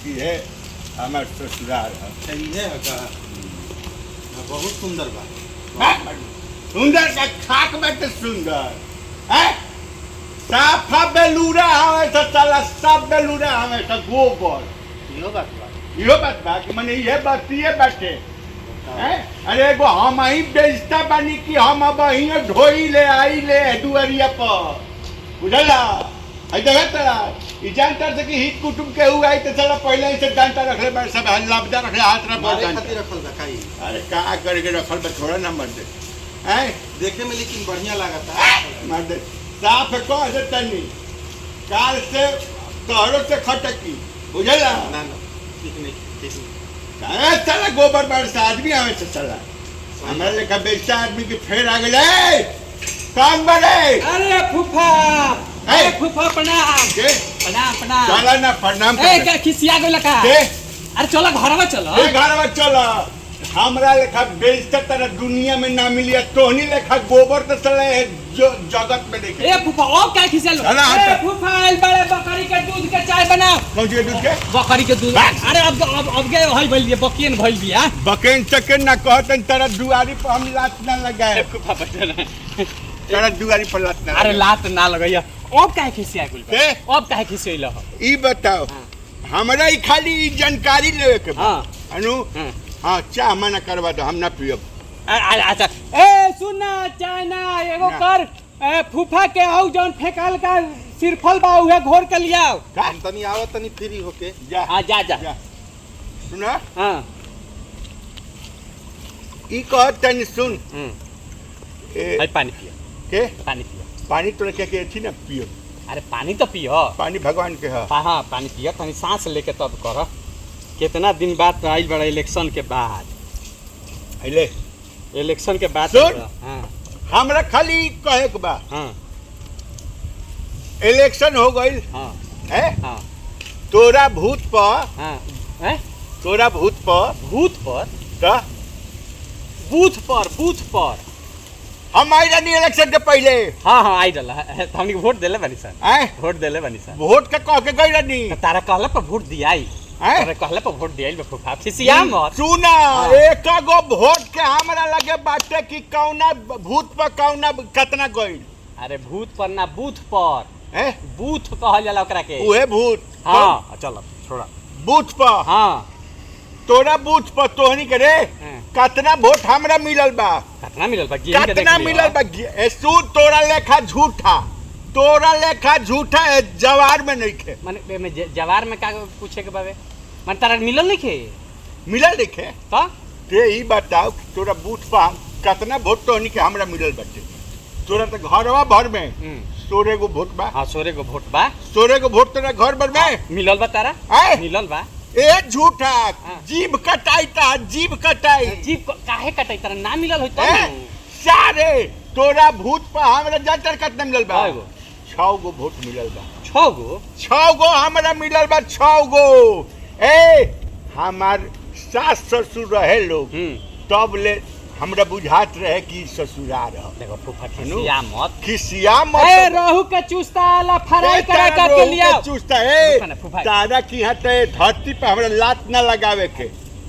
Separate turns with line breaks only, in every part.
ये हमार ससुराल है।
सही है का बहुत सुंदर बा।
सुंदर का खाक बाटे सुंदर है। साफा बेलूरा हमें तो साला सब बेलूरा हमें तो गोबर। यो बात बा कि मने ये बातिए बाटे हैं। अरे एगो हम ही बेचता बानी कि हम अब ही ढोई ले आई ले दुआरिया पर बुझला। आई देखा तरा ई जानता से कि हित कुटुंब के हुआ आई तो चला पहले ही से जानता रखले बार सब लबदा रखले हाथ रे बहुत
खातिर रखल बा काई।
अरे का करके रखल बा छोड़ा ना मत दे हैं
देखे में लेकिन बढ़िया लागता
मत दे साफ कह दे तनी काल से तोहरो से खटकी बुझला
ना ना ठीक नहीं ठीक नहीं।
अरे चला गोबर बार से आदमी आवे से चला हमारे लेखा बेचता आदमी की फेर आ गए काम बड़े।
अरे फूफा अरे फूफा प्रणाम
के
प्रणाम प्रणाम।
चला ना प्रणाम
ए क्या खिसिया गइल का?
के
अरे चलो घरवा चलो।
ए घर में चला हमरा लेखा बेचता तेरा दुनिया में ना मिलिया तोहनी लेखा गोबर तो चले जो जगत में देखे।
ए फूफा ओ क्या खिसिया लो?
चला
ए फूफा आइल बड़े बकरी के दूध के चाय बनाओ।
कौन सी दूध के?
बकरी के दूध। अरे अब गए हई भइल दिए बकियन भइल बिया।
बकेन चकेन ना कहतन तेरा दुआरी पर हम लात ना लगाए।
फूफा बैठल
तेरा दुआरी पर लात ना।
अरे लात ना लगैया। अब काहे खिसिया गइल?
के
अब काहे खिसियला हो?
ई बताओ हमरा ई खाली ई जानकारी लेवे के बा।
हां
अनु हां चाह मना करवा दो हम ना पियब।
अच्छा ए सुन ना चाय ना एगो कर फूफा के हौ जौन फेकाल का सिरफल बा उहे घोर के लियाओ।
हम तनी आवत तनी फ्री होके
जा
हां जा जा
सुना
हां
ई कहत तनी सुन
भाई पानी पियो
के
पानी पियो।
पानी तोरा के थी ना पियो।
अरे पानी तो पियो।
पानी भगवान के है।
हाँ पानी पियो तनी सांस लेके तब कर। कितना दिन बाद आइल बड़ा इलेक्शन के बाद।
अइले
इलेक्शन के बाद
सुन।
हाँ
हमरा खाली कहे के बा
हाँ
इलेक्शन हो गइल
हाँ
है
हाँ
तोरा भूत पर
हाँ हैं?
तोरा भूत पर
बूथ पर
का
बूथ पर
हम आई रहनी इलेक्शन के पहले
हाँ हाँ आई डला हमनी वोट देले बनी सर।
हैं
वोट देले बनी सर।
वोट के कह के गई रहनी
तो तारा कहला पर वोट दियाई।
हैं
तारा कहला पर वोट दियाई बा फूफा खिसिया मत।
सुना
हाँ।
एक गो वोट के हमरा लगे बाटे कि कौना भूत पर कौना कितना गइल।
अरे भूत पर ना बूथ पर
हैं
बूथ कहल जाला ओकरा के।
उहे भूत
हाँ चलो छोड़ा।
बूथ पर
हाँ
तोरा बूथ पर तोहनी के रे
हाँ।
कितना वोट हमरा मिलल बा
कितना मिलल बा गिन के देख
कितना
लियो।
मिलल बा सुन तोरा लेखा झूठा तोरा लेखा झूठा है जवार में नहीं खे
माने में जवार में का पूछे के बाबे माने तारा मिलल नहीं खे
मिलल नहीं खे
तो
ते ई बताओ कि तोरा बूथ पर कितना वोट तोहनी के हमरा मिलल बाटे। तोरा तो घरवा भर में 16 गो वोट बा।
हाँ 16 गो वोट बा।
16 गो वोट तोरा घर भर में
मिलल बा तारा
आय?
मिलल बा।
ए झूठा
हाँ।
जीभ कटाई ता जीभ कटाई
जीप काहे कटाई तारा ना मिलल होई तो
ए, सारे तोरा भूत पर हमरा जानतर कितना मिलल बा।
कय गो?
6 गो वोट मिलल बा।
6 गो
6 गो हमरा मिलल बा 6 गो। ए हमार सास ससुर रहे लोग तब ले हमरा बुझात रहे कि ससुराल है।
देखो फूफा खिसिया मत।
खिसिया
ए
मत
रहू के चूस्ता ला फ्राई करा के लिया।
चूस्ता है
फूफा ना, फूफा।
दादा की हते धरती पे हमरा लात ना लगावे के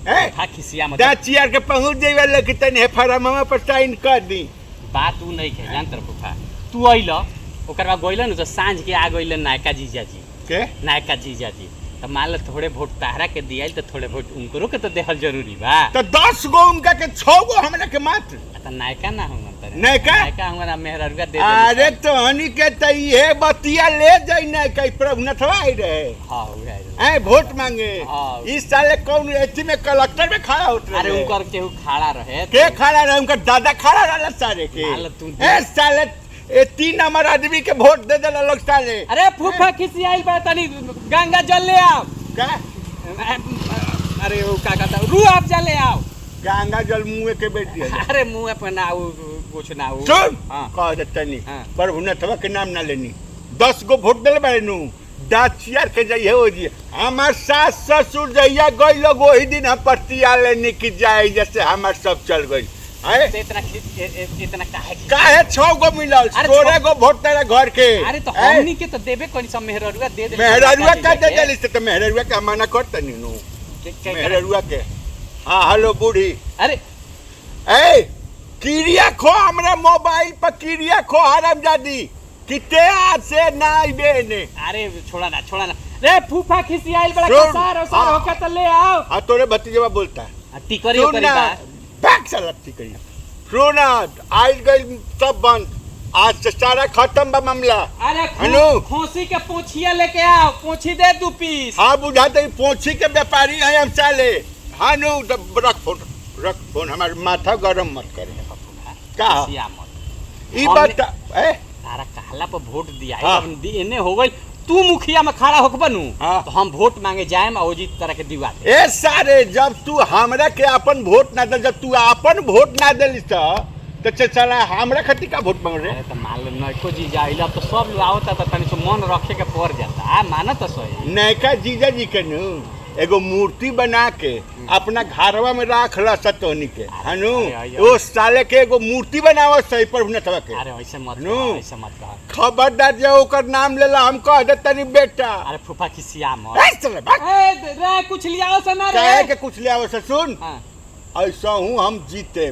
हैं
फूफा खिसिया मत।
दाचियार के पहुंच जेवे लेकिन तने फरामा पर साइन कर दी।
बात उ नहीं के जानतर फूफा तू अइल ओकर बाद गइल न तो सांझ के आ गइल नायका जीजाजी
के
नायका जीजाजी तो मान लो थोड़े वोट तारा के दियाइल तो थोड़े वोट उनको के तो देहल जरूरी बा।
तो 10 गो उनका के 6 गो हमरा के मात्र
तो नायका ना होंगे
नायका?
नायका हमारा मेहररुआ दे
अरे तो हनी के त ये बतिया ले जाई ना कई प्रभुनाथवा आई रहे
हां उहे
ए वोट मांगे।
हाँ।
इस साले कौन एथी में कलेक्टर में खड़ा होत रहे।
अरे उनकर केहू खड़ा रहे
के खड़ा रहे उनका दादा खड़ा रहला सारे के।
मान लो तू
ए साले ए 3 नंबर आदमी के वोट दे देला लोग साले।
अरे फूफा खिसियाइल बा तनी गंगा जल ले आओ।
का
अरे वो का कहता रू आप जल ले आओ।
गंगा जल मुंह के बैठ दिया।
अरे मुंह पे ना कुछ ना हो
सुन
हाँ।
कह देता नहीं
हाँ।
प्रभुनाथवा के नाम ना लेनी 10 गो वोट देले बारे नु दाचियार के जाइए हो जी हमार सास ससुर जइया गई लोग वही दिन हम पर्तिया लेने की जाए जैसे हमार सब चल गई है
तो इतना
काहे 6 गो मिलल
अरे
16 गो वोट तेरा घर के
अरे तो
हैं?
हमनी के तो देबे कोनी सब मेहररुआ दे दे
मेहररुआ का दे देली से तो मेहररुआ का मना करत नी नु मेहररुआ के हां हेलो बूढ़ी
अरे
ए किरिया खो हमरा मोबाइल पर किरिया खो हरामजादी किते आज से ना आइबे ने
अरे छोड़ा ना रे फूफा खिसियाइल बड़ा
सुन,
कसार
हाँ।
होके तो ले आओ
हां तोरे भतीजवा बोलता है
टिकरी
सुन
करी
ना,
बा
बैक से लगती करी सुन आज गई सब बंद आज से सारा खत्म बा मामला
अरे
हेलो।
खोसी के पोछिया लेके आओ पोछी दे 2 पीस
हाँ बुझाते पोछी के व्यापारी हैं हम साले हाँ नु रख फोन हमारे माथा गरम मत करे का
खिसिया मत
ई
हमने-
बात ए
तारा कहला पर वोट दिया
हाँ।
एने हो गई तू मुखिया में खड़ा होक बनू
हाँ।
तो हम वोट मांगे जाएम और जी तरह के दिवा दे
ए सारे जब तू हमरा के अपन वोट ना दे जब तू अपन वोट ना देली तो चला हमरा खातिर का वोट मांग रहे
अरे तो मान लो नैको जी जाइला तो सब लोग आवता तो तनी सो मन रखे के पड़ जाता आ माना तो सही
नैका जीजा जी के नु एगो मूर्ति बना के अपना घरवा में रख ला सतोनी के हनु
अरे,
वो साले के एगो मूर्ति बनावो सही पर हुनतवा के
अरे ऐसे मत
नु।
कह, ऐसे मत कह
खबरदार जो ओकर नाम लेला हम कह दे तनी बेटा
अरे फूफा खिसिया मत
ए चले भाग
ए रे कुछ लियाओ से ना
कहे
रे
के कुछ ले आवो से सुन
हाँ,
ऐसा हूँ हम जीते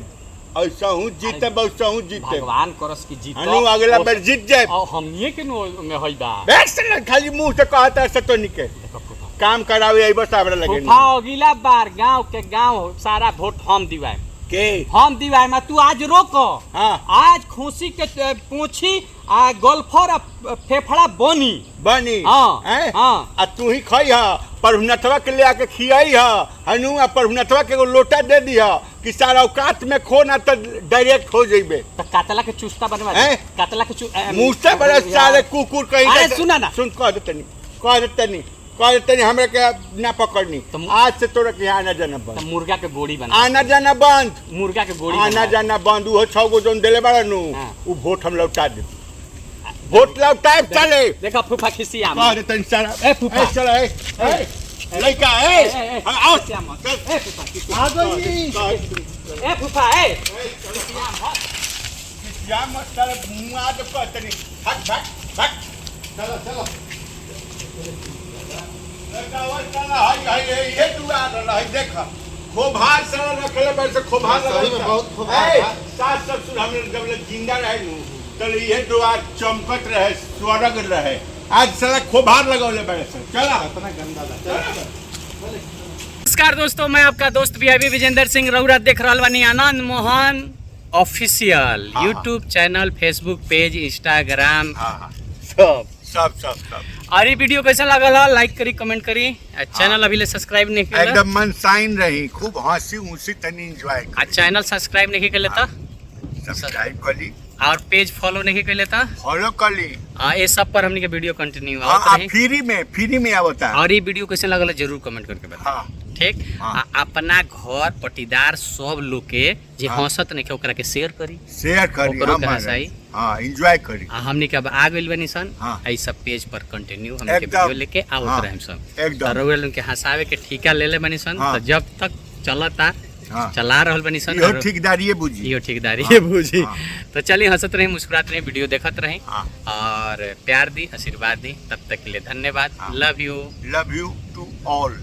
ऐसा हूँ जीते ऐसा हूँ जीते
भगवान करस की जीत
हनु अगला बार जीत जाए
और हमनी के नो में होई बा
बैठ से खाली मुंह से कहता है सतोनी के
देखो फूफा
काम करावे आई बस आवरे लगे
फूफा अगला बार गांव के गांव सारा वोट हम दिवाए
के
हम दिवाए में तू आज रोको
हाँ
आज खोसी के पूछी आ गोल्फर आ फेफड़ा बनी
बनी
हाँ,
हैं?
हाँ।
आ तू ही खाई हा परहुनथवा के ले आके खियाई हा हनु आ परहुनथवा के एगो लोटा दे दी हा कि सारा औकात में खो ना तो डायरेक्ट हो जइबे
तो कातला के चुस्ता बनवा
हैं?
कातला के
मुंह से बड़ा सारे कुकुर कहीं
अरे
का-
सुना ना।
सुन कह देतनी हमरा के ना पकड़नी
तुम-
आज से तोरा के आना जाना
तो
बंद
मुर्गा के गोड़ी बना
आना जाना बंद
मुर्गा के गोड़ी
आना
बना।
जाना बंद वो 6 गो जोन देले बाड़ा नु
हाँ।
वो वोट हम लौटा दे वोट लौटाए चले
देखो फूफा खिसिया
कह देतनी सारा
ए, फूफा।
चला लइका
ए,
आओ
खिसिया मत। ए फूफा खिसिया
आ गई
ए फूफा ए
या मत सारा मुंह तो कहतनी भाग चलो लगावल चला हाय ये दुआर रह देख खोभार सारा रखले बैठ से खोभार
सही में बहुत खोभार
ए,
बा।
सास ससुर हमने जब ले जिंदा रहे नु तो ये दुआर चमकत रहे स्वर्ग रहे आज सारा खोभार लगावले बैठ से चला
इतना गंदा था
नमस्कार दोस्तों मैं आपका दोस्त वीआईपी विजेंद्र सिंह रउरा देख रहल बानी आनंद मोहन ऑफिशियल
हाँ।
YouTube channel Facebook page Instagram
हां
सब और ये वीडियो कैसा लगल है लाइक करी कमेंट करी चैनल अभी ले सब्सक्राइब नहीं किया
एकदम मन साइन रही खूब हंसी उसी तनी एंजॉय
चैनल सब्सक्राइब नहीं कर लेता
सब्सक्राइब कर ली
और पेज फॉलो नहीं कर लेता
फॉलो कर ली
ये सब पर हमने के वीडियो कंटिन्यू
हाँ
होता रही
फ्री में आवता है
और ये वीडियो कैसे लगल जरूर कमेंट करके बता
हाँ
ठीक
हाँ।
अपना घर पटीदार सब लोग के जे
हाँ।
हंसत नहीं ओकरा के शेयर करी
शेयर करी
ओकरो के
हमारे।
हंसाई।
हाँ एंजॉय करी
हमने के अब आ गइल बनी सन
हाँ।
आई सब पेज पर कंटिन्यू हमने के
एकदम।
वीडियो लेके आवत
हाँ।
रहम सन
एकदम।
तो लोग के हंसावे के ठीका ले ले बनी सन
हाँ।
तो जब तक चलता
हाँ।
चला रहल बनी सन
इहो
और
ठेकेदारी बुझी
इहो ठेकेदारी
हाँ।
बुझी
हाँ।
तो चलिए हंसत रही मुस्कुरात रही वीडियो देखत रही
हाँ।
और प्यार दी आशीर्वाद दी तब तक के लिए धन्यवाद
हाँ।
Love you
love you to all